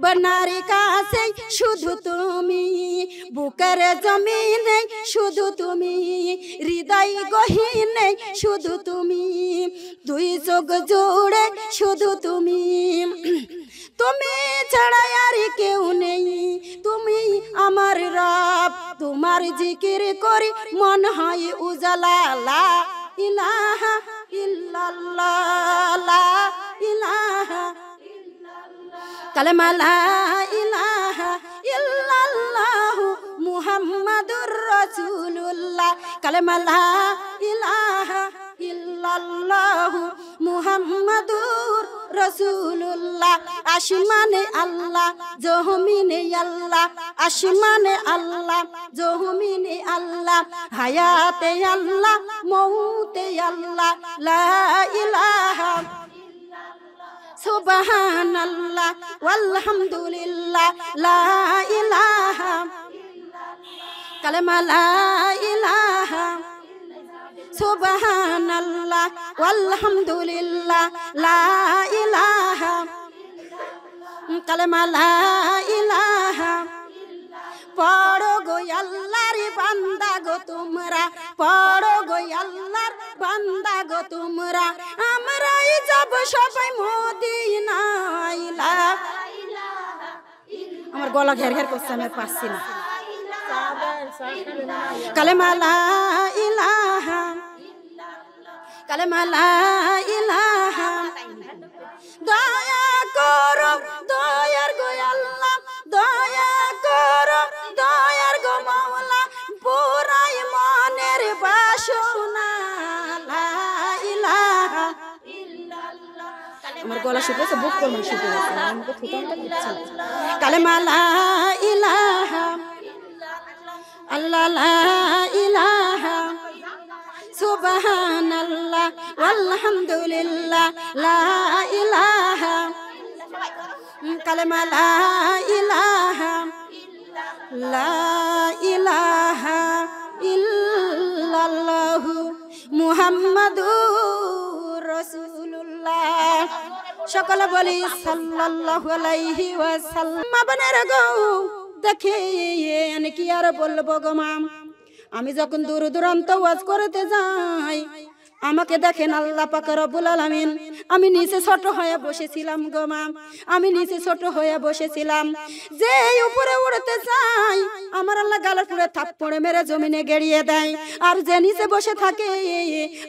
ভাবনার কাছে শুধু তুমি, বুকের জমিনে শুধু তুমি, হৃদয় গহীনে শুধু তুমি, দুই চোখ জুড়ে শুধু তুমি, তুমি ছাড়া আর কেউ নেই, তুমি আমার রব, তোমার জিকির করি মন হয় উজালা, লা ইলাহা ইল্লাল্লাহ, লা ইলাহা কালেমা লা ইলাহা ইল্লাল্লাহ মুহাম্মাদুর রাসূলুল্লাহ, কালেমা লা ইলাহা ইল্লাল্লাহ মুহাম্মাদুর রাসূলুল্লাহ। আসমানে আল্লাহ জমিনে আল্লাহ, আসমানে আল্লাহ জমিনে আল্লাহ, হায়াতে আল্লাহ মৌতে আল্লাহ, লা ইলাহা সুবহানাল্লাহ ওয়ালহামদুলিল্লাহ, লা ইলাহা কালেমা লা ইলাহা সুবহানাল্লাহ ওয়ালহামদুলিল্লাহ, লা ইলাহা কালেমা লা ইলাহা। পড়ো গো আল্লাহর বান্দা গো তোমরা, পড়ো গো আল্লাহর বান্দা গো তোমরা, আমরাই যাব সবাই মদিনায়, লা ইলাহা। আমার গলা ঘের ঘের করছে, আমি পাচ্ছি না। কালেমা লা ইলাহা কালেমা লা ইলাহা। দয়া করো দয়ার গো আল্লাহ, দয়া করো দয়ার গো মাওলা, পুরাই মনের বাসনা, লা ইলাহা ইল্লাল্লাহ। আমার গলা শুকিয়েছে, বুক করলাম শুকিয়েছে, আমাকে থুতামটা দিচ্ছে। কালেমা লা ইলাহা আল্লাহ, লা ইলাহা সুবহানাল্লাহ ওয়ালহামদুলিল্লাহ, লা ইলাহা কালেমা লা ইলাহা লা ইলাহা ইল্লাল্লাহু মুহাম্মাদুর রাসূলুল্লাহ। সকলে বলি সাল্লাল্লাহু আলাইহি ওয়াসাল্লাম। আপনারা গো দেখেন কি আর বলবো গো মা, আমি যখন দূর দূরান্ত ওয়াজ করতে যাই, আমাকে দেখেন আল্লাহ পাক রব্বুল আলামিন, আমি নিচে ছোট হয়ে বসেছিলাম গো মা, আমি নিচে ছোট হয়ে বসেছিলাম, যে উপরে উড়তে যাই আমার আল্লাহ গালের পুরে থাপ্পড়ে মেরে জমিনে গেড়িয়ে দেয়, আর যে নিচে বসে থাকে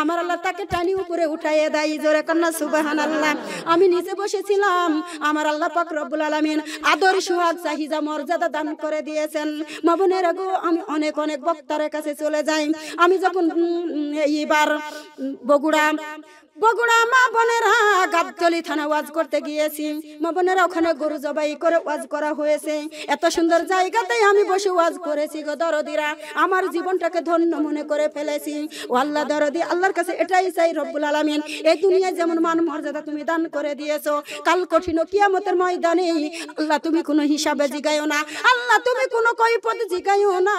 আমার আল্লাহ তাকে টানি উপরে উঠাইয়ে দেয়। জোরে কন্যা সুবহানাল্লাহ। আমি নিচে বসেছিলাম, আমার আল্লাহ পাক রব্বুল আলামিন আদর সোহাগ চাহিদা মর্যাদা দান করে দিয়েছেন। মা বোনেরা গো, আমি অনেক অনেক বক্তার কাছে চলে যাই। আমি যখন এইবার বগুড়া মা বোনেরা গাবতলী থানা ওয়াজ করতে গিয়েছি, মা বোনেরা ওখানে গরু জবাই করে ওয়াজ করা হয়েছে। এত সুন্দর জায়গাতে আমি বসে ওয়াজ করেছি গো দরদিরা, আমার জীবনটাকে ধন্য মনে করে ফেলেছি। ও আল্লাহ দরদি, আল্লাহর কাছে এটাই চাই রব্বুল আলামিন, এই দুনিয়ায় যেমন মান মর্যাদা তুমি দান করে দিয়েছো, কাল কঠিন কিয়ামতের ময়দানে আল্লাহ তুমি কোনো হিসাবে জিগাইও না, আল্লাহ তুমি কোনো কৈফিয়ত জিগাইও না।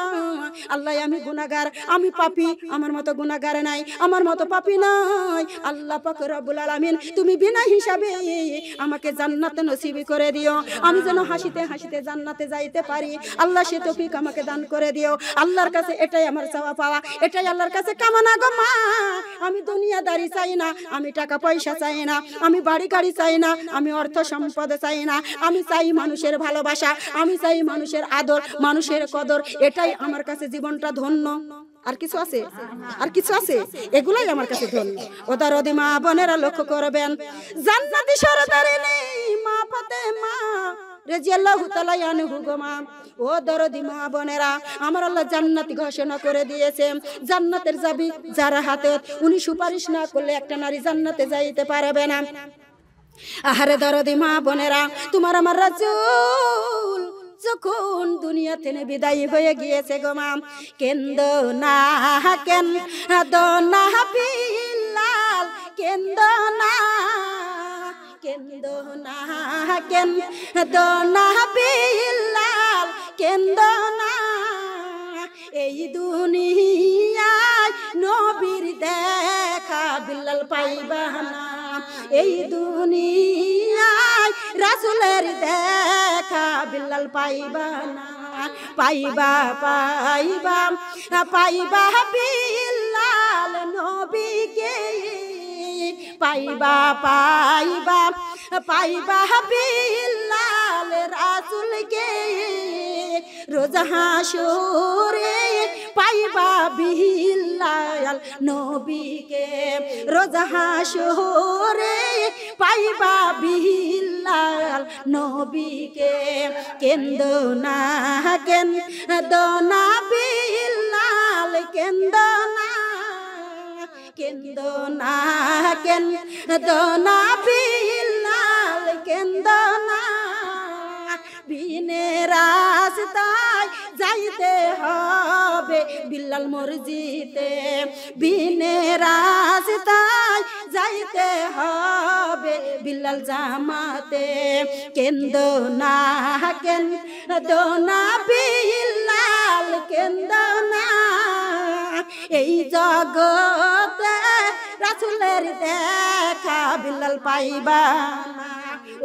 আল্লাহ আমি গুনাহগার, আমি পাপী, আমার মতো গুনাহগার নাই, আমার মতো পাপী নাই। আল্লাহ পাক রব্বুল আলামিন তুমি বিনা হিসাবে আমাকে জান্নাত নসিব করে দিও, আমি যেন হাসিতে হাসিতে জান্নাতে যাইতে পারি। আল্লাহ সে তৌফিক আমাকে দান করে দিও। আল্লাহর কাছে এটাই আমার চাওয়া পাওয়া, এটাই আল্লাহর কাছে কামনা গো মা। আমি দুনিয়াদারি চাই না, আমি টাকা পয়সা চাই না, আমি বাড়ি গাড়ি চাই না, আমি অর্থ সম্পদ চাই না, আমি চাই মানুষের ভালোবাসা, আমি চাই মানুষের আদর, মানুষের কদর। এটাই আমার কাছে জীবনটা ধন্য। আর কিছু আছে? আর কিছু আছে? এগুলাই আমার কাছে ধন্য। ও দরদি মা বোনেরা লক্ষ্য করবেন, জান্নাতি সরদারিনী মা ফাতেমা রাদিয়াল্লাহু তাআলা আনহা গো মা, ও দরদি মা বোনেরা, আমার আল্লাহ জান্নাতি ঘোষণা করে দিয়েছে। জান্নাতের চাবি যার হাতে, উনি সুপারিশ না করলে একটা নারী জান্নাতে যাইতে পারবে না। আহারে দরদি মা বোনেরা, তোমার আমার রাসূল যখন দুনিয়া থেকে বিদায় হয়ে গিয়েছে গো মা, কেন্দ না বিল্লাল, কেন্দ না বিল্লাল, কেন্দ না। এই দুনিয়ায় নবীর দেখা বিল্লাল পাইবা না, এই দুনিয়ায় রাসূলের দেখা বিল্লাল পাইবা না, পাইবা পাইবা পাইবা বিল্লাল নবীকে, পাইবা পাইবা পাইবা বিল্লাল রাসূলকে, রোজ হাসরে পাইবা বিল্লাল নবীকে, রোজ হাসরে পাইবা বিল্লাল নবীকে। কেন্দো না কেন্দো না বিল্লাল কেন্দো না, কেন্দো না কেন্দো না বিল্লাল কেন্দো না, বিনে রাস্তায় যাইতে হবে বিল্লাল মসজিদে, বিনে রাস্তায় যাইতে হবে বিল্লাল জামাতে। কেন্দো না বিল্লাল কেন্দো না, এই জগতে রাসূলের দেখা বিল্লাল পাইবা না।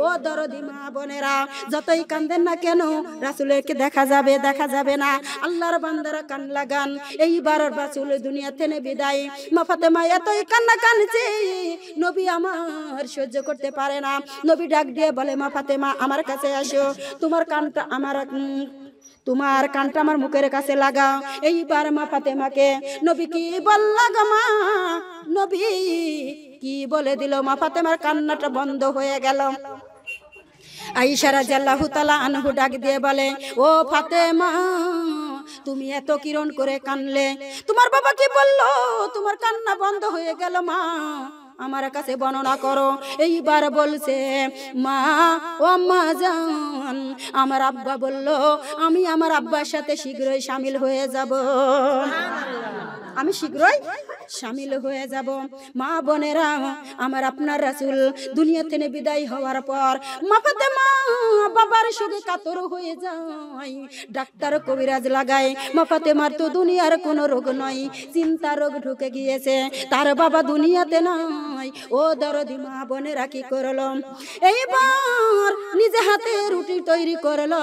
ও দরদি মা বোনেরা, যতই কান্দেন না কেন রাসূলকে দেখা যাবে না। আল্লাহর বান্দারা কান লাগান, এইবার রাসূল দুনিয়া থেকে বিদায়। মা ফাতেমা এতই কান্না কাঁদছে, নবী আমার সহ্য করতে পারে না। নবী ডাক দিয়ে বলে, মা ফাতেমা আমার কাছে আসো, তোমার কানটা আমার মুখের কাছে লাগাও। এইবার মা ফাতেমাকে নবী কি বলল গো মা, নবী কি বলে দিল? মা ফাতেমার কান্নাটা বন্ধ হয়ে গেল। আয়েশা রাদিয়াল্লাহু তাআলা আনহু ডাক দিয়ে বলে, ও ফাতেমা তুমি এত কিরণ করে কানলে, তোমার বাবা কি বললো তোমার কান্না বন্ধ হয়ে গেল? মা আমার কাছে বর্ণনা করো। এইবার বলছে, মা ও আম্মা জান, আমার আব্বা বলল আমি আমার আব্বার সাথে শীঘ্রই শামিল হয়ে যাব, আমি শীঘ্রই শামিল হয়ে যাব। মা বোনেরা আমার, আপনার রাসূল দুনিয়া থেকে বিদায় হওয়ার পর মা ফাতেমা বাবার সঙ্গে কাতর হয়ে যায়। ডাক্তার কবিরাজ লাগায়, মা ফাতেমার তো দুনিয়ার কোনো রোগ নয়, চিন্তা রোগ ঢুকে গিয়েছে, তার বাবা দুনিয়াতে নাই। ও দরদি মা বোনেরা কি করলো? এইবার নিজে হাতে রুটি তৈরি করলো,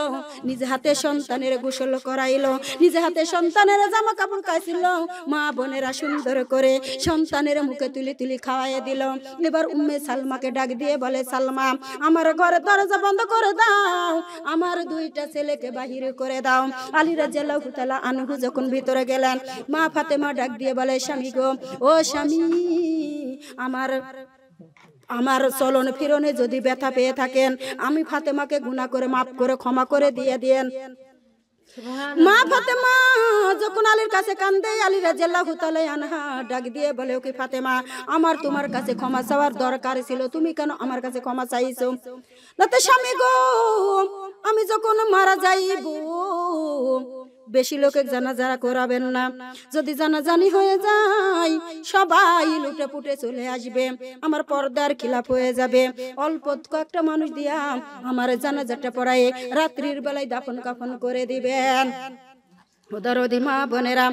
নিজে হাতে সন্তানের গোসল করাইলো, নিজে হাতে সন্তানের জামা কাপড় কাইছিল। মা বোনেরা সুন্দর করে সন্তানের মুখে তুলি তুলি খাওয়াই দিল। এবার উম্মে সালমাকে ডাক দিয়ে বলে, সালমা আমার ঘরের দরজা বন্ধ করে দাও, আমার দুইটা ছেলেকে বাহির করে দাও। আলী রাদিয়াল্লাহু তাআলা আনহু যখন ভিতরে গেলেন, মা ফাতেমা ডাক দিয়ে বলে, স্বামী গো, ও স্বামী, আমার চলন ফিরনে যদি ব্যথা পেয়ে থাকেন, আমি ফাতেমাকে গুনাহ করে মাফ করে ক্ষমা করে দিয়ে দেন। মা ফাতেমা যখন আলীর কাছে কান্দে, আলী রাদিয়াল্লাহু তাআলা আনহা ডাক দিয়ে বলে, ওকে ফাতেমা, আমার তোমার কাছে ক্ষমা চাওয়ার দরকার ছিল, তুমি কেন আমার কাছে ক্ষমা চাইছো? নাতে স্বামী গো, আমি যখন মারা যাইব বেশি লোকে জানাজা করাবেন না, যদি জানাজানি হয়ে যায় সবাই লুটে পুটে চলে আসবে, আমার পর্দার খিলাফ হয়ে যাবে। অল্প কয়েকটা মানুষ দিয়া আমার জানাজাটা পড়ায় রাত্রির বেলায় দাফন কাফন করে দিবেন। দরদি মা বোনেরা,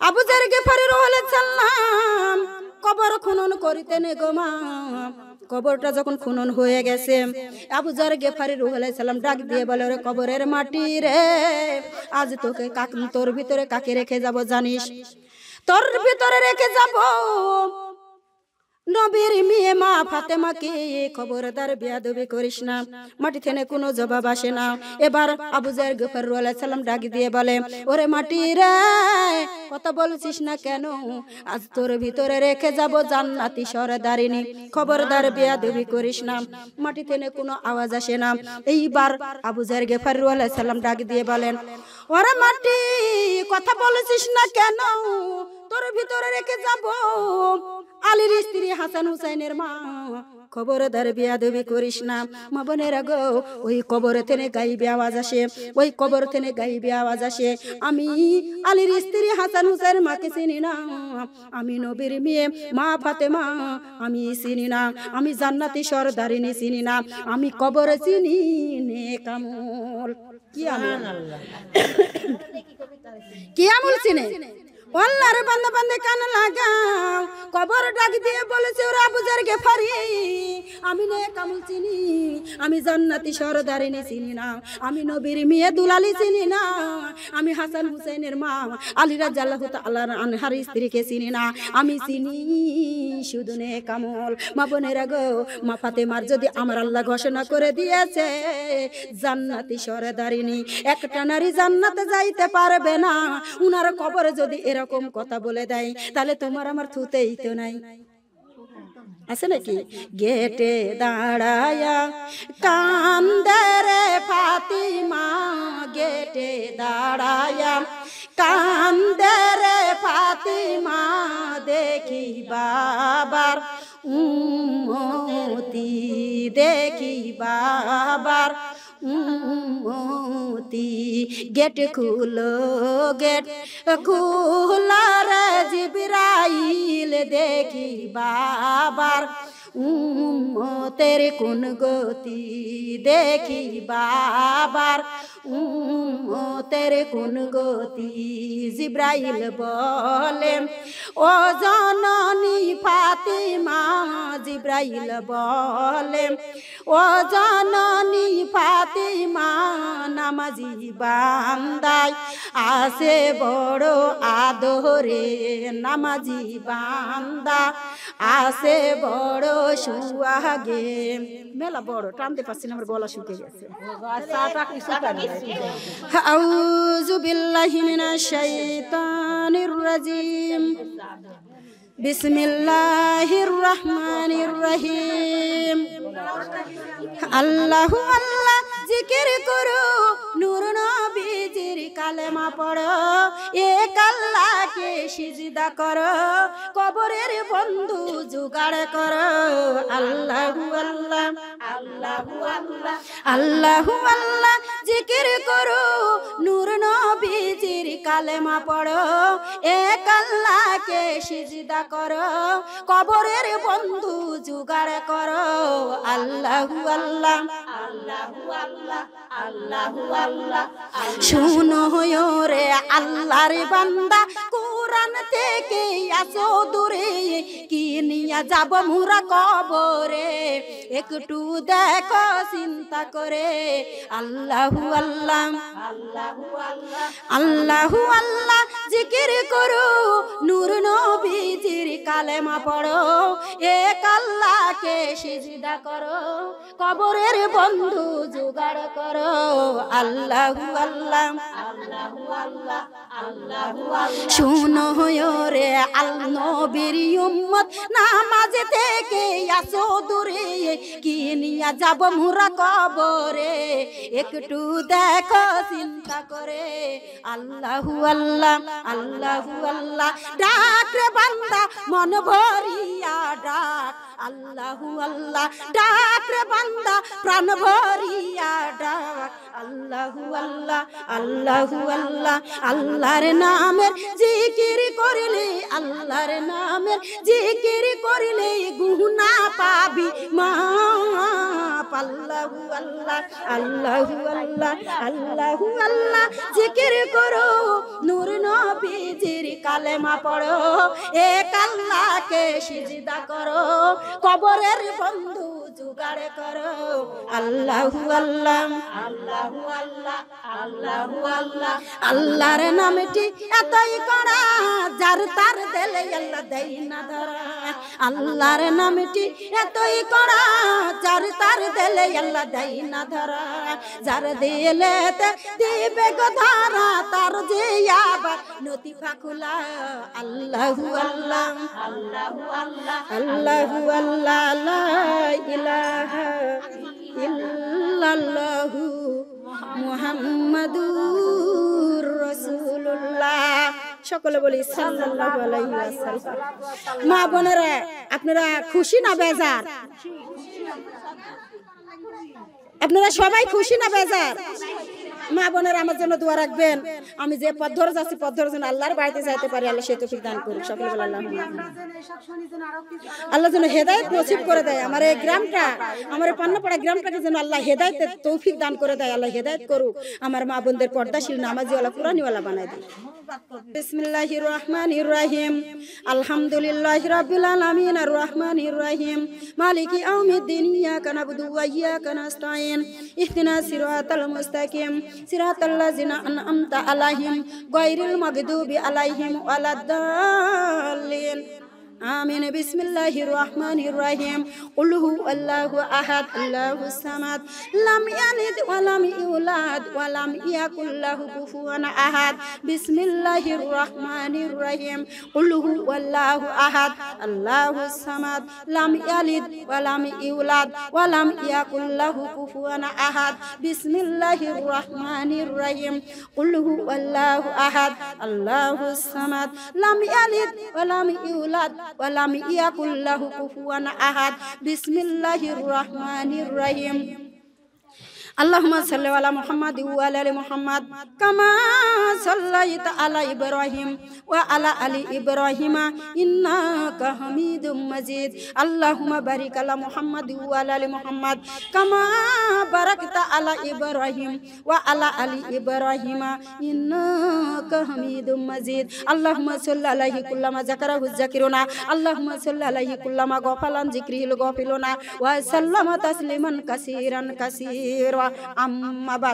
আবু যার গেফারি রাদিয়াল্লাহু সাল্লাম কবর খনন করিতেন গো মা। কবরটা যখন খনন হয়ে গেছে, আবু যার গেফারি রাদিয়াল্লাহু সাল্লাম ডাক দিয়ে বলে, ওরে কবরের মাটি রে, আজ তোকে তোর ভিতরে কাকে রেখে যাব জানিস? তোর ভিতরে রেখে যাব নবীর মেয়ে মা ফাতেমাকে। খবরদার বেয়াদবি করিস না। মাটি থেকে কোনো জবাব আসে না। এবার আবু যার গফার রাদিয়াল্লাহু সাল্লাম ডাক দিয়ে বলে, ওরে মাটি রে, কথা বলছিস না কেন? আজ তোর ভিতরে রেখে যাব জান্নাতি সরদারিনী, খবরদার বেয়াদবি করিস না। মাটি থেকে কোনো আওয়াজ আসে না। এইবার আবু যার গফার রাদিয়াল্লাহু সাল্লাম ডাক দিয়ে বলেন, ওরে মাটি, কথা বলছিস না কেন? তোর ভিতরে রেখে যাব আলীর স্ত্রী হাসান হুসাইনের মা, খবরদার বেয়াদবি করিস না। মা বোনেরা গো, ওই কবর থেকে গাইবে আওয়াজ আসে, ওই কবর থেকে গাইবে আওয়াজ আসে, আমি আলীর স্ত্রী হাসান হুসাইনের মাকে চিনি না, আমি নবীর মেয়ে মা ফাতেমা আমি চিনি না, আমি জান্নাতি সরদারিনী চিনি না, আমি কবর চিনি নেক আমল। কি আমল? কি আমল চিনে? আল্লাহর বান্দা বান্দে কান লাগাও, কবর ডাক দিয়ে বলেছে ওরা আবু জার গেফারি, আমি নে কামুল চিনি, আমি জান্নাতি সরদারিনী চিনি না, আমি নবীর মেয়ে দুলালি চিনি না, আমি হাসান হুসেনের মা আলী রাদিয়াল্লাহু তাআলা আনহার স্ত্রীকে চিনি না, আমি চিনি শুধু নে কামল। মা বোনেরা গো, মা ফাতেমার যদি আমার আল্লাহ ঘোষণা করে দিয়েছে জান্নাতি সরদারিনী, একটা নারী জান্নাতে যাইতে পারবে না, উনার কবরে যদি এরকম কথা বলে দেয় তাহলে তোমার আমার থুতেই তো নাই, আছে নাকি? গেটে দাঁড়ায়া কান্দে রে ফাতিমা, গেটে দাঁড়ায়া কান্দে রে ফাতিমা, দেখি বাবার উম্মতি, দেখি বাবার উম্মতি। গেট খুলো, গেট খুলো রে জিবরাইল, দেখি বাবার উম্মতের কোন গতি, দেখি বাবার উম্মতের কোন গতি। জিবরাইল বলে ও জননী ফাতিমা, জিবরাইল বলে ও জননী ফাতিমা, নামাজি বান্দায় আসে বড় আদরে, নামাজি বান্দা আসে বড় সুহাগে। মেলা বড় টানতে পারছি না, আমার গলা শুকিয়ে গেছে। আউযু বিল্লাহি মিনাশ শাইতানির রাজিম, বিসমিল্লাহির রহমানির রহিম। আল্লাহু আল্লাহ জিকির করো, নূর নবীজির কালেমা পড়ো, এক আল্লাহকে সিজদা করো, কবরের বন্ধু জোগাড় করো। আল্লাহু আল্লাহ, আল্লাহু আল্লাহ, আল্লাহু আল্লাহ জিকির করো, নূর নবীজির কালেমা পড়ো, এক আল্লাহকে সিজদা করো, কবরের বন্ধু জোগাড় করো। আল্লাহু আল্লাহ, আল্লাহু আল্লাহ, আল্লাহু আল্লাহ। শুনো রে আল্লাহর বান্দা, কোরআন থেকে আসো দূরে, কি নিয়া যাব মুরা কবরে, একটু দেখো চিন্তা করে। আল্লাহু আল্লাহ, আল্লাহু আল্লাহ, আল্লাহু আল্লাহ জিকির করো, নূর নবীজির কালেমা পড়ো, এক আল্লাহকে সিজদা করো, কবরের বন্ধু জোগাড় করো। আল্লাহু আল্লাহ, আল্লাহু আল্লাহ, আল্লাহু আল্লাহ। শুনো রে আল নবীর উম্মত, নামাজ থেকে আসো দূরে, কি নিয়া যাব মুরা কবরে, একটু দেখো চিন্তা করে। আল্লাহু আল্লাহ, আল্লাহু আল্লাহ ডাক রে বান্দা মন ভরিয়া ডাক। আল্লাহু আল্লাহ ডাক রে বান্দা প্রাণ ভরিয়া ডাক। আল্লাহু আল্লাহ, আল্লাহু আল্লাহ, আল্লাহর নামের জিকির করিলে, আল্লাহর নামের জিকির করিলে গুনাহ পাবি মাপ। আল্লাহু আল্লাহ, আল্লাহু আল্লাহ, আল্লাহু আল্লাহ জিকির করো, নূর নবীজির কালেমা পড়ো, এক আল্লাহকে সিজদা করো, কবরের বন্ধু জোগাড় করো। আল্লাহু আল্লাহ, আল্লাহু আল্লাহ, আল্লাহু আল্লাহ। আল্লাহর নামটি এতই কড়া, যার তার দিলে আল্লাহ দেই না ধরা। আল্লাহর নামটি এতই কড়া, যার তার দিলে আল্লাহ দেই না ধরা। যার দিলেতে দিবে গো ধরা, তার যে আবার নতিফা খোলা। আল্লাহু আল্লাহ, আল্লাহু আল্লাহ, আল্লাহু আল্লাহ, লা ইলাহা ইল্লাল্লাহু মুহাম্মাদুর রাসূলুল্লাহ। সকলে বলি সাল্লাল্লাহু আলাইহি ওয়াসাল্লাম। মা বোনেরা, আপনারা খুশি না বেজার? আপনারা সবাই খুশি না বেজার? মা বোনের আমার জন্য দোয়া রাখবেন। আমি যে পথ ধরে যাচ্ছি পথ ধরে যেন আল্লাহর বাড়িতে যাইতে পারি, আল্লাহ সে তৌফিক দান করুন। সকলে বলে আল্লাহুম্মা আমিন। আল্লাহ যেন হেদায়েত নসিব করে দেয় আমার এই গ্রামটা, আমার এই পান্নাপাড়া গ্রামটাকে যেন আল্লাহ হেদায়েতের তৌফিক দান করে দেয়। আল্লাহ হেদায়েত করুক, আমার মা বোনদের পর্দাশীল নামাজিওয়ালা কুরআনিওয়ালা বানায় দেয়। বিসমিল্লাহির রহমানির রহিম। আলহামদুলিল্লাহি রাব্বিল আলামিন আর রহমানির রহিম মালিকি ইয়াউমিদ্দিন ইয়াকা নাবুদু ওয়া ইয়াকা নাস্তাইন ইহদিনাস সিরাতাল মুস্তাকিম সিরাতাল লাযিনা আন'আমতা আলাইহিম গায়রিল মাগদুবি আলাইহিম ওয়ালাদ-দাল্লিন। আমিন। বিসমিল্লাহির রহমানির রহিম। কুল হুয়াল্লাহু আহাদ আল্লাহুস সামাদ লাম ইয়ালিদ ওয়া লাম ইউলাদ ওয়া লাম ইয়াকুল লাহু কুফুয়ান আহাদ। বিসমিল্লাহির রহমানির রহিম। কুল হুয়াল্লাহু আহাদ আল্লাহুস সামাদ লাম ইয়ালিদ ওয়া লাম ইউলাদ ওয়া লাম ইয়াকুল লাহু কুফুয়ান আহাদ। বিসমিল্লাহির রহমানির রহিম। কুল হুয়াল্লাহু আহাদ আল্লাহুস সামাদ লাম ইয়ালিদ ওয়া লাম ইউলাদ ওয়ালাম ইয়াকুল লাহু কুফুয়ান আহাদ। বিসমিল্লাহির রহমানির রহিম। আল্লাহুম্মা সাল্লি আলা মুহাম্মাদ ওয়া আলা আলি মুহাম্মাদ কামা সাল্লাইতা আলা ইব্রাহিম ওয়া আলা আলি ইব্রাহিম ইন্নাকা হামিদুম মাজিদ। আল্লাহুম্মা বারিক আলা মুহাম্মাদ ওয়া আলা আলি মুহাম্মাদ কামা বারাকতা আলা ইব্রাহিম ওয়া আলা আলি ইব্রাহিম ইন্নাকা হামিদুম মাজিদ। আল্লাহুম্মা সাল্লি আলাইহি কুল্লামা যাকারাহু যাকিরুনা আল্লাহুম্মা সাল্লি আলাইহি কুল্লামা গাফালান যিকরিহিল গাফিলুনা ওয়া সাল্লামা তাসলিমান কাসীরান কাসীরা। আম্মা বা'দ।